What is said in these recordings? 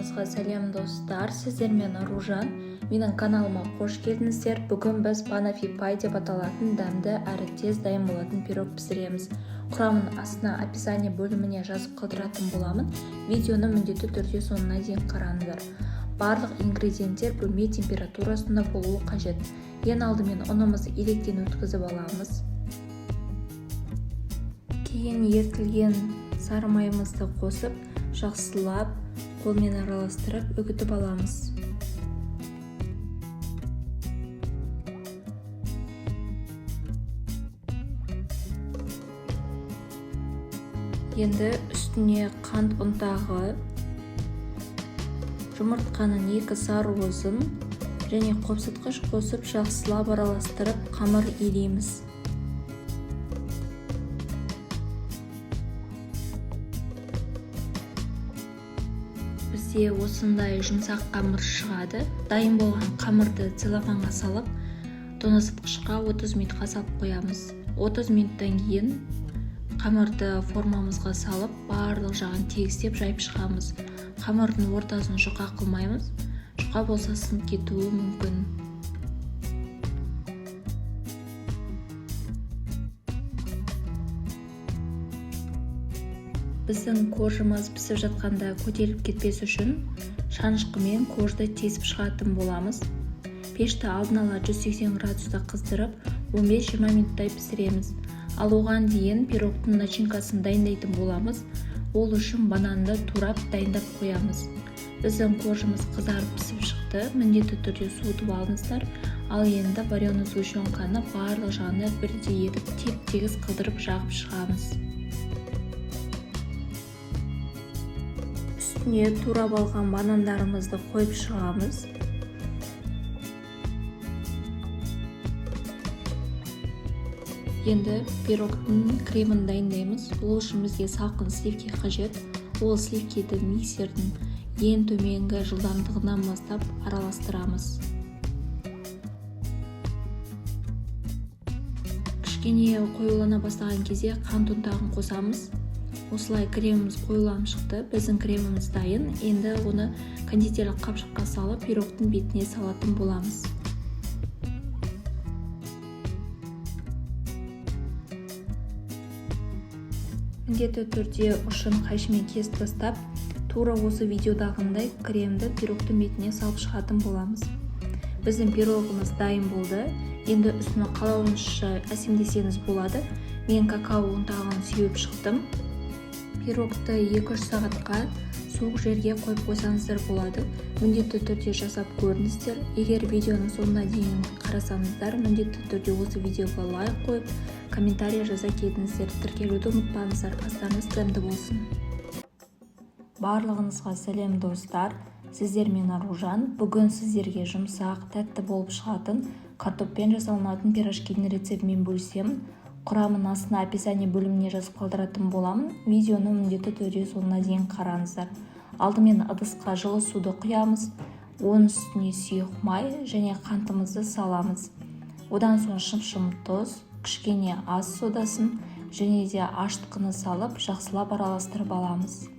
Барлығыңызға сәлем достар, сіздермен Аружан. Менің каналыма қош келдіңіздер. Бүгін біз банафи пай деп аталатын дәмді әрі тез дайын болатын пирог пісіреміз. Құрамын астына описание бөліміне жазып қалдыратын боламын. Видеоны міндетті түрде соңына дейін қараңыздар. Барлық ингредиенттер бөлме температурасында болуы қажет. Ең алдымен ұнымызды електен өткізіп аламыз. Кейін ертілген сары майымызды қосып, жақсылап қолмен араластырып үгітіп аламыз. Енді үстіне қант ұнтағы, жұмыртқаның 2 сарыуызын және қопсытқыш қосып жақсылап араластырып қамыр илейміз. Бізде осындай жұмсақ қамыр шығады. Дайын болған қамырды целлофанға салып, тоңазытқышқа 30 минутқа салып қоямыз. 30 минуттан кейін қамырды формамызға салып, барлық жағын тегістеп жайып шығамыз. Қамырдың ортасын жұқа қылмаймыз. Жұқа болса сынып кетуі мүмкін. Біздің кожымыз пісіп жатқанда көтеріліп кетпес үшін шанышқымен кожды тесіп шығатын боламыз. Пешті алдын ала 180 градуста қыздырып 15-20 минуттай пісіреміз. Ал оған дейін пирогтың начинкасын дайындайтын боламыз. Ол үшін бананды турап дайындап қоямыз. Біздің кожымыз қызарып пісіп шықты. Міндетті түрде суытып алыңыздар. Ал енді вареный сгущенканы барлық жағына бірдей етіп теп-тегіс қылдырып жағып шығамыз. Үстіне турап алған банандарымызды қойып шығамыз. Енді пирогтың кремін дайындаймыз. Ол үшін бізге салқын сливки қажет. Ол сливкиді миксердің ең төменгі жылдамдығынан бастап араластырамыз. Кішкене қоюлана бастаған кезде қант ұнтағын қосамыз. Осылай креміміз қоюланып шықты. Біздің креміміз дайын. Енді оны кондитерлік қапшыққа салып, пирогтың бетіне салатын боламыз. Міндетті түрде ұшын қайшымен кесіп тастап, тура осы видеодағындай кремді пирогтың бетіне салып шығатын боламыз. Біздің пирогымыз дайын болды. Енді үстіне қалауынша әсемдесеңіз болады. Мен какао ұнтағын сеуіп шықтым. Пирогты 2-3 сағатқа суық жерге қойып қойсаңыздар болады. Міндетті түрде жасап көріңіздер. Егер видеоның соңына дейін қарасаңыздар, міндетті түрде осы видеоға лайк қойып, комментарий жаза кетіңіздер. Тіркелуді ұмытпаңыздар, астарыңыз дәмді болсын. Барлығыңызға сәлем достар. Сіздермен Аружан. Бүгін сіздерге жұмсақ, тәтті болып шығатын картоппен жасалынатын пирожкидің рецептімен бөлісемін. Құрамын астына описание бөліміне жазып қалдыратын боламын. Видеоны міндетті түрде соңына дейін қараңыздар. Алдымен ыдысқа жылы суды құямыз. Оның үстіне сұйық май және қантымызды саламыз. Одан соң шым-шым тұз, кішкене ас содасын және де аштықыны салып, жақсылап араластырып аламыз.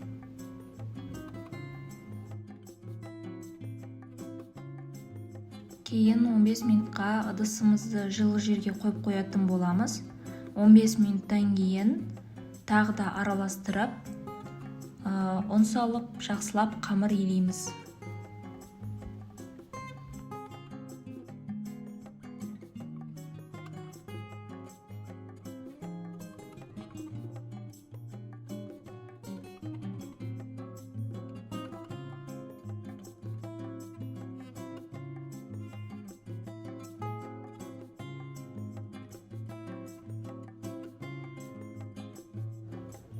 Кейін 15 минутқа ыдысымызды жылы жерге қойып қоятын боламыз. 15 минуттан кейін тағы да араластырып, ұн салып, жақсылап қамыр илейміз.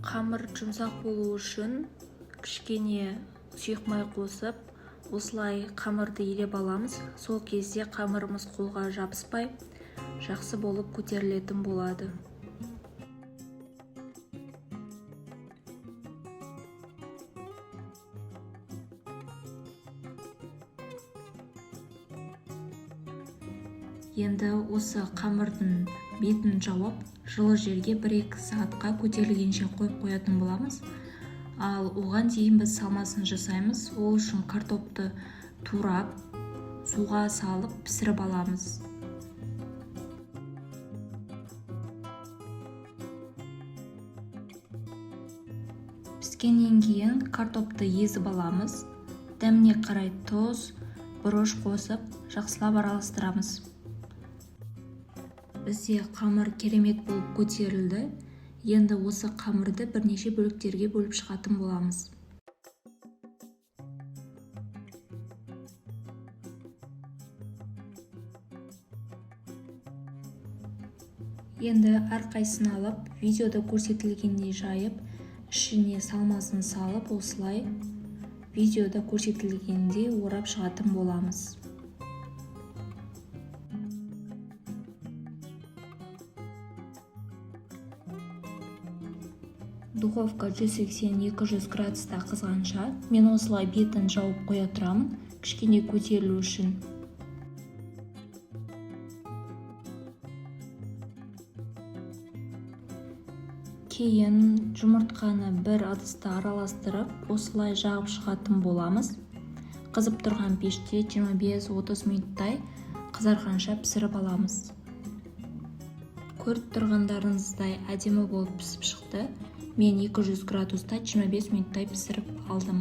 Қамыр жұмсақ болу үшін кішкене сұйық май қосып, осылай қамырды илеп аламыз. Сол кезде қамырымыз қолға жабыспай, жақсы болып көтерілетін болады. Енді осы қамырдың бетін жауып, жылы жерге 1-2 сағатқа көтерілгенше қойып қоятын боламыз. Ал оған дейін біз салмасын жасаймыз. Ол үшін картопты турап, суға салып пісіріп аламыз. Піскеннен кейін картопты езіп аламыз. Дәміне қарай тұз, бұрыш қосып, жақсылап араластырамыз. Бізде қамыр керемет болып көтерілді. Енді осы қамырды бірнеше бөліктерге бөліп шығатын боламыз. Енді әрқайсысын алып, видеода көрсетілгендей жайып, ішіне салмасын салып, осылай видеода көрсетілгендей орап шығатын боламыз. Духовка 180-200 градуста қызғанша, мен осылай бетін жауып қоя тұрамын, кішкене көтерілу үшін. Кейін жұмыртқаны бір ыдыста араластырып, осылай жағып шығатын боламыз. Қызып тұрған пеште 25-30 минуттай қызарғанша пісіріп аламыз. Көріп тұрғандарыңыздай әдемі болып пісіп шықты. Мен 200 градуста 25 минуттай пісіріп алдым.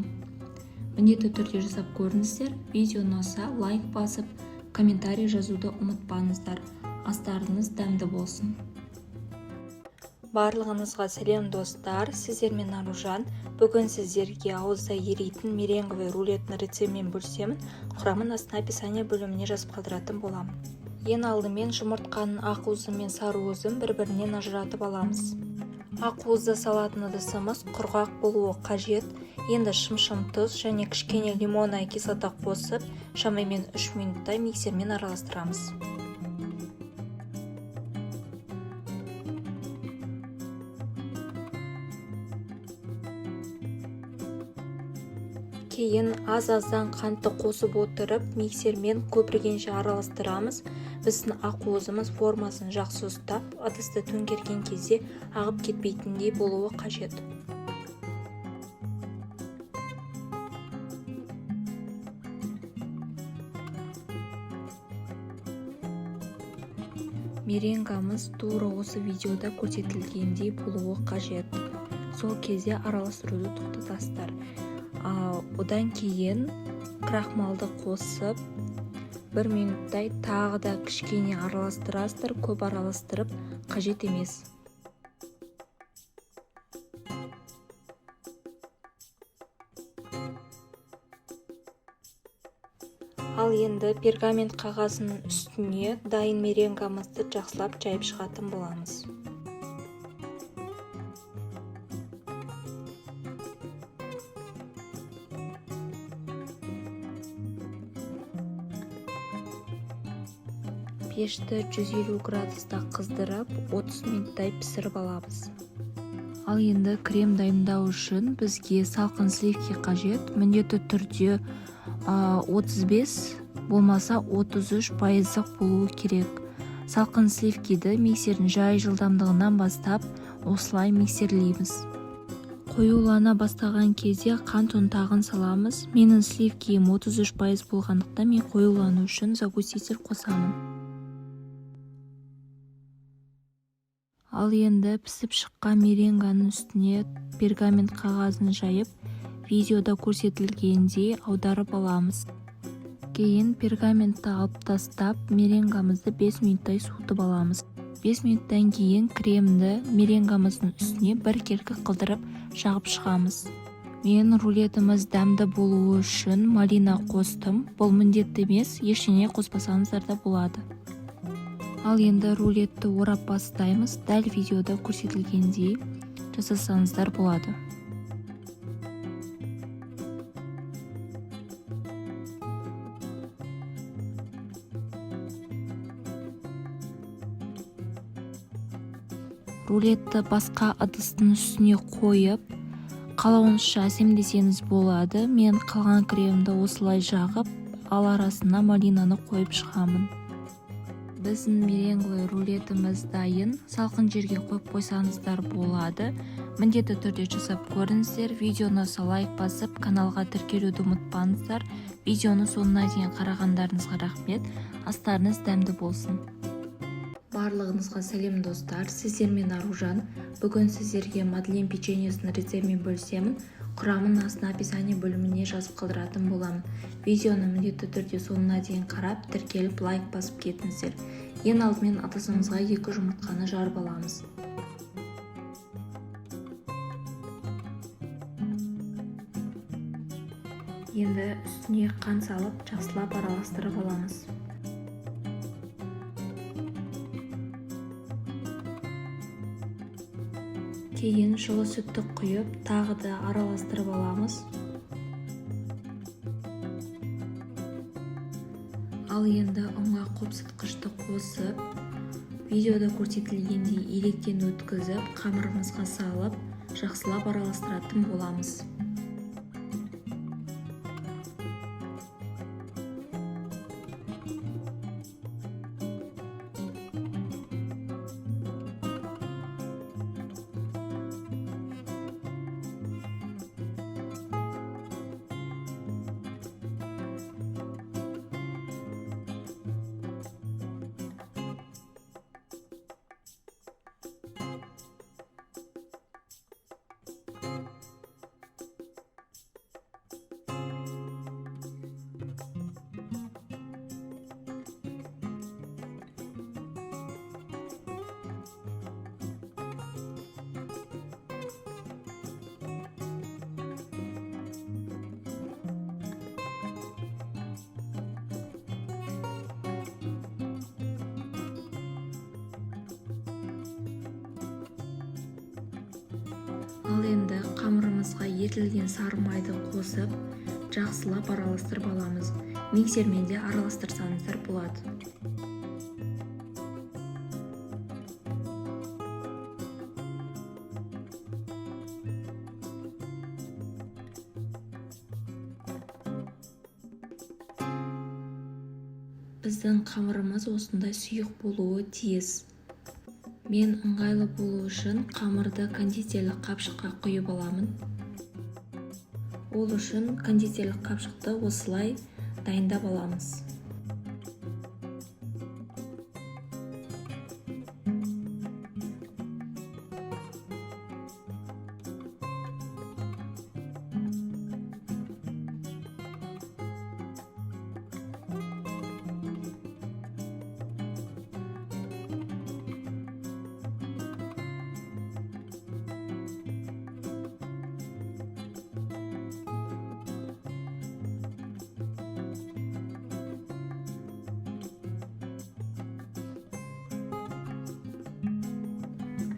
Міндетті түрде жасап көріңіздер. Видео ұнаса лайк басып, комментарий жазуды ұмытпаңыздар. Астарыңыз дәмді болсын. Барлығыңызға сәлем достар, сіздермен Аружан. Бүгін сіздерге ауызда ерейтін меренговый рулеттің рецептімен бөлісемін. Құрамын астына описание бөліміне жазып қалдыратын боламын. Ең алдымен жұмыртқаның ақ уызы мен сары уызын бір-бірінен ажыратып аламыз. Ақ уызды салатын ыдысымыз құрғақ болуы қажет. Енді шым-шым тұз және кішкене лимонная кислота қосып, шамамен 3 минуттай миксермен араластырамыз. Кейін аз-аздан қантты қосып отырып, миксермен көпіргенше араластырамыз. Біздің ақ уызымыз формасын жақсы ұстап, ыдысты төңкерген кезде ағып кетпейтіндей болуы қажет. Меренгамыз тура осы видеода көрсетілгендей болуы қажет. Сол кезде араластыруды тоқтатасыздар. Одан кейін крахмалды қосып, 1 минуттай тағы да кішкене араластырасыздар, көп араластырып қажет емес. Ал енді пергамент қағазының үстіне дайын меренгамызды жақсылап жайып шығатын боламыз. Пешті 150 градуста қыздырып, 30 минуттай пісіріп аламыз. Ал енді крем дайындау үшін бізге салқын сливки қажет. Міндетті түрде 35 болмаса 33% болуы керек. Салқын сливкиді миксердің жай жылдамдығынан бастап осылай миксерлейміз. Қоюлана бастаған кезде қант ұнтағын саламыз. Менің сливкиім 33% болғандықтан мен қоюлану үшін загуститель қосамын. Ал енді пісіп шыққан меренганың үстіне пергамент қағазын жайып, видеода көрсетілгендей аударып аламыз. Кейін пергаментті алып тастап, меренгамызды 5 минуттай суытып аламыз. 5 минуттан кейін кремді меренгамыздың үстіне бір келкі қылдырып жағып шығамыз. Мен рулетіміз дәмді болуы үшін малина қостым. Бұл міндетті емес, ештеңе қоспасаңыздар да болады. Ал енді рулетті орап бастаймыз. Дәл видеода көрсетілгендей жасасаңыздар болады. Рулетті басқа ыдыстың үстіне қойып, қалауыңызша әсемдесеңіз болады. Мен қалған кремді осылай жағып, ал арасына малинаны қойып шығамын. Біздің меренглы рулетіміз дайын. Салқын жерге қойып қойсаңыздар болады. Міндетті түрде жасап көріңіздер. Видеоны лайк басып, каналға тіркелуді ұмытпаңыздар. Видеоны соңына дейін қарағандарыңызға рахмет. Астарыңыз дәмді болсын. Барлығыңызға сәлем достар. Сіздермен Аружан. Бүгін сіздерге мадлен печеньесінің рецептімен бөлісемін. Құрамын астына описание бөліміне жазып қалдыратын боламын. Видеоны міндетті түрде соңына дейін қарап, тіркеліп, лайк басып кетіңіздер. Ең алдымен атасымызға 2 жұмыртқаны жарып аламыз. Енді үстіне қант салып, жақсылап араластырып аламыз. Кейін жылы сүтті құйып, тағы да араластырып аламыз. Ал енді ұнға қопсытқышты қосып, видеода көрсетілгендей електен өткізіп, қамырымызға салып, жақсылап араластыратын боламыз. Ал енді қамырымызға ерітілген сары майды қосып, жақсылап араластырып аламыз. Миксермен де араластырсаңыздар болады. Біздің қамырымыз осындай сұйық болуы тиіс. Мен ыңғайлы болу үшін қамырды кондитерлік қапшыққа құйып аламын. Ол үшін кондитерлік қапшықты осылай дайындап аламыз.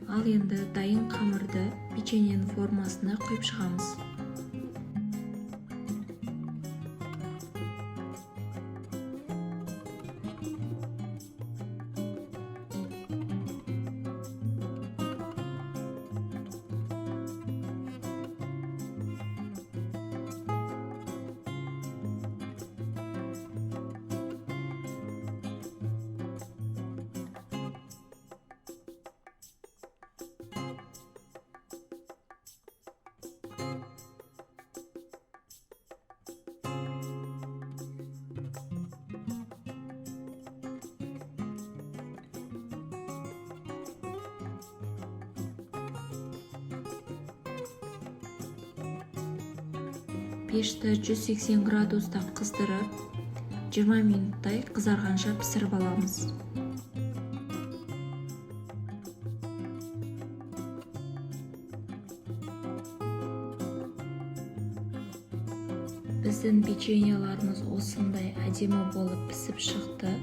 Ал енді дайын қамырды печеньенің формасына құйып шығамыз. Пешті 180 градуста қыздырып, 20 минуттай қызарғанша пісіріп аламыз. Біздің печеньеларымыз осындай әдемі болып пісіп шықты.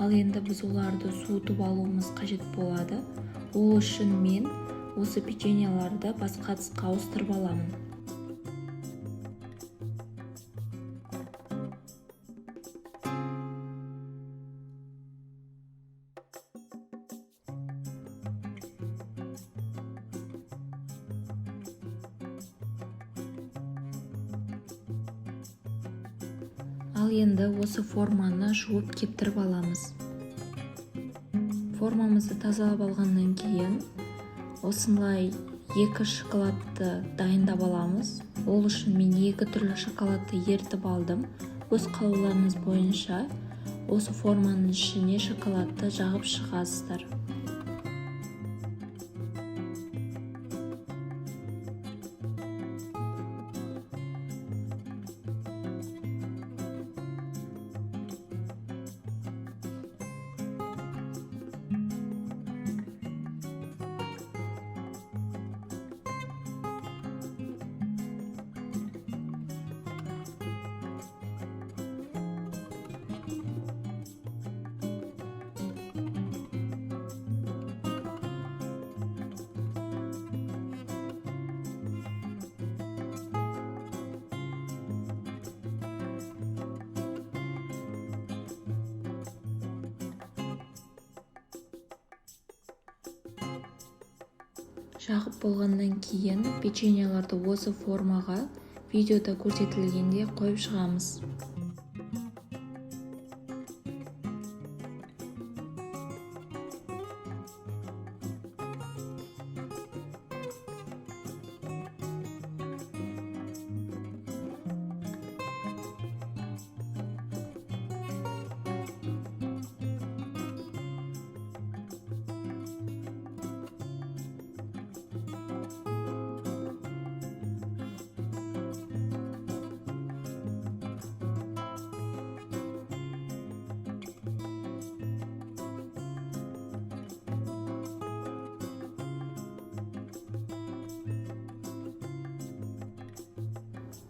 Ал енді біз оларды суытып алуымыз қажет болады. Ол үшін мен осы печеньеларды басқа ыдысқа ауыстырып аламын. Ал енді осы форманы жуып кептіріп аламыз. Формамызды тазалап алғаннан кейін осылай 2 шоколадты дайындап аламыз. Ол үшін мен 2 түрлі шоколадты ертіп алдым. Өз қалауларыңыз бойынша осы форманың ішіне шоколадты жағып шығасыздар. Жағып болғаннан кейін печеньеларды осы формаға видеода көрсетілгенде қойып шығамыз.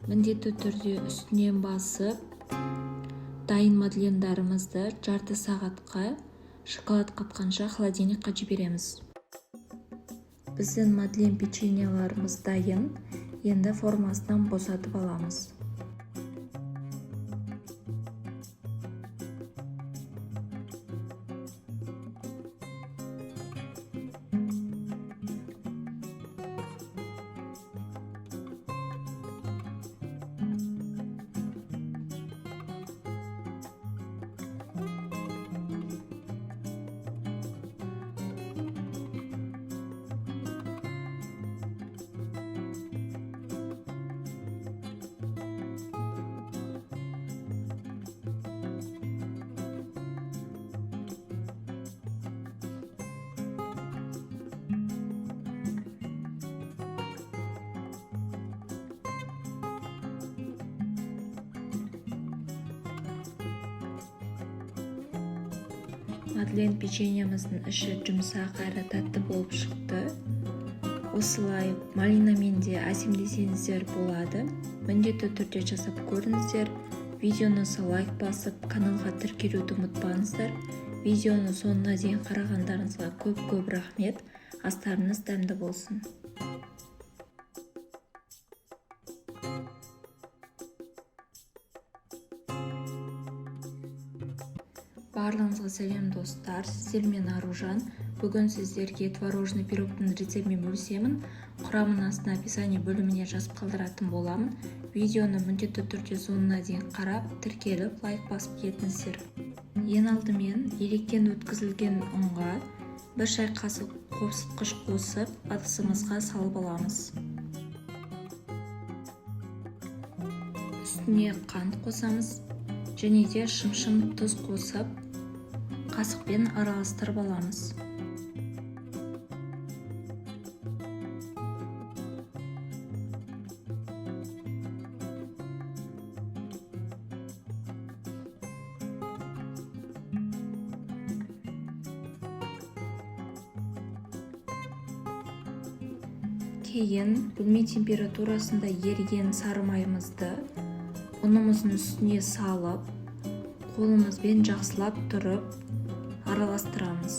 Міндетті түрде үстінен басып, дайын мадлендарымызды жарты сағатқа шоколад қатқанша холодильникқа жібереміз. Біздің мадлен печеньеларымыз дайын, енді формасынан босатып аламыз. Мадлен печеньеміздің іші жұмсақ әрі тәтті болып шықты. Осылай малинамен де әсемдесеңіздер болады. Міндетті түрде жасап көріңіздер. Видеоны лайк басып, каналға тіркелуді ұмытпаңыздар. Видеоны соңына дейін қарағандарыңызға көп рахмет. Астарыңыз дәмді болсын. Барлығыңызға сәлем достар, сіздермен Аружан. Бүгін сіздерге творожный пирогтың рецептімен бөлісемін. Құрамын астына описание бөліміне жазып қалдыратын боламын. Видеоны міндетті түрде соңына дейін қарап, тіркеліп, лайк басып кетіңіздер. Ең алдымен електен өткізілген ұнға 1 шай қасық қосытқыш қосып, ыдысымызға салып аламыз. Үстіне қант қосамыз және де шым-шым тұз қосып, қасықпен араластырып аламыз. Кейін бөлме температурасында еріген сары майымызды ұнымыздың үстіне салып, қолымызбен жақсылап тұрып араластырамыз.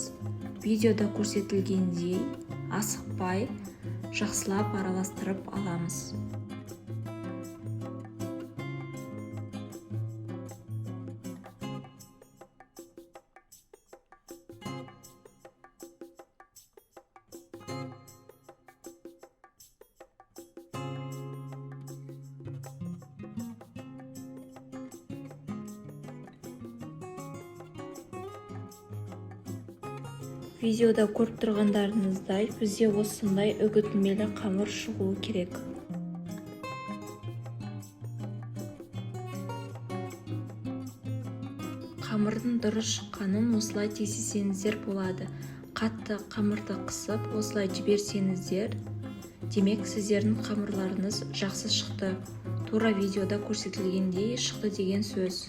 Видеода көрсетілгендей асықпай жақсылап араластырып аламыз. Видеода көріп тұрғандарыңыздай, бізде осындай үгітілмелі қамыр шығуы керек. Қамырдың дұрыс шыққанын осылай тексерсеңіздер болады. Қатты қамырды қысып, осылай жіберсеңіздер, демек сіздердің қамырларыңыз жақсы шықты. Тура видеода көрсетілгендей шықты деген сөз.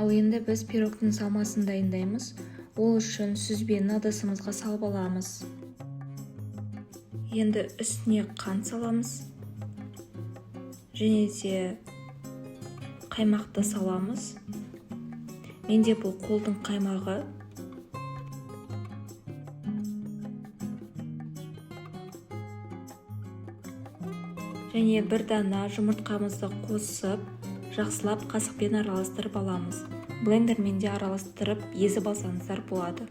Ал енді біз пирогтың салмасын дайындаймыз. Ол үшін сүзбені ыдысымызға салып аламыз. Енді үстіне қант саламыз. Және де қаймақты саламыз. Менде бұл қолдың қаймағы. Және бір дана жұмыртқамызды қосып, жақсылап қасықпен араластырып аламыз. Блендермен де араластырып езіп алсаңыздар болады.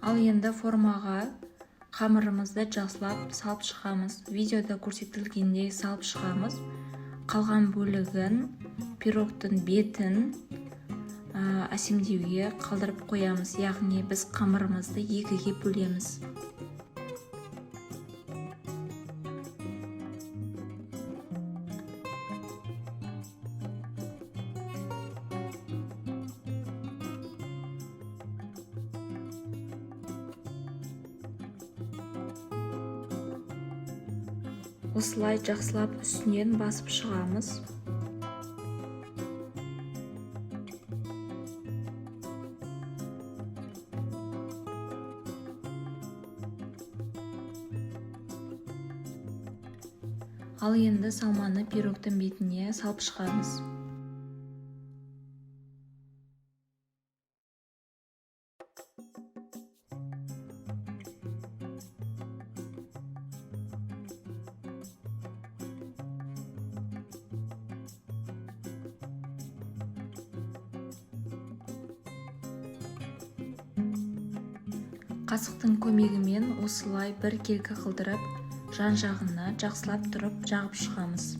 Ал енді формаға қамырымызды жақсылап салып шығамыз. Видеода көрсетілгендей салып шығамыз. Қалған бөлігін пирогтың бетін әсемдеуге қалдырып қоямыз. Яғни біз қамырымызды екіге бөлеміз. Осылай жақсылап үстінен басып шығамыз. Ал енді салманы пирогтың бетіне салып шығамыз. Қасықтың көмегімен осылай бір келкі қылдырып, жан-жағына жақсылап тұрып жағып шығамыз.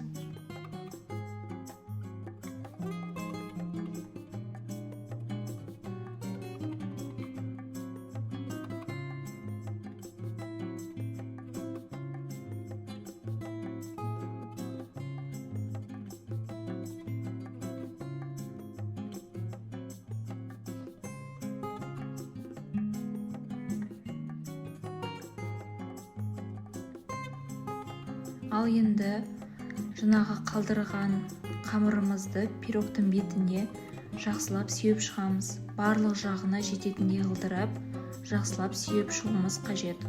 Ал енді жаңағы қалдырған қамырымызды пирогтың бетіне жақсылап сеуіп шығамыз. Барлық жағына жететіндей қылдырып, жақсылап сеуіп шығуымыз қажет.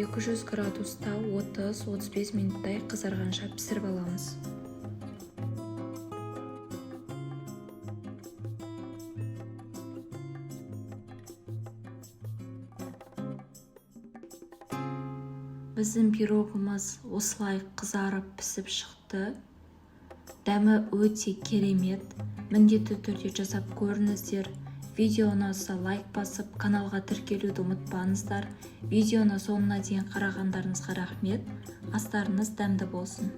Екі 200 градуста 30-35 минуттай қызарғанша пісіріп аламыз. Біздің пирогымыз осылай қызарып пісіп шықты. Дәмі өте керемет. Міндетті түрде жасап көріңіздер. Видео ұнаса лайк басып, каналға тіркелуді ұмытпаңыздар. Видеоны соңына дейін қарағандарыңызға рахмет. Астарыңыз дәмді болсын.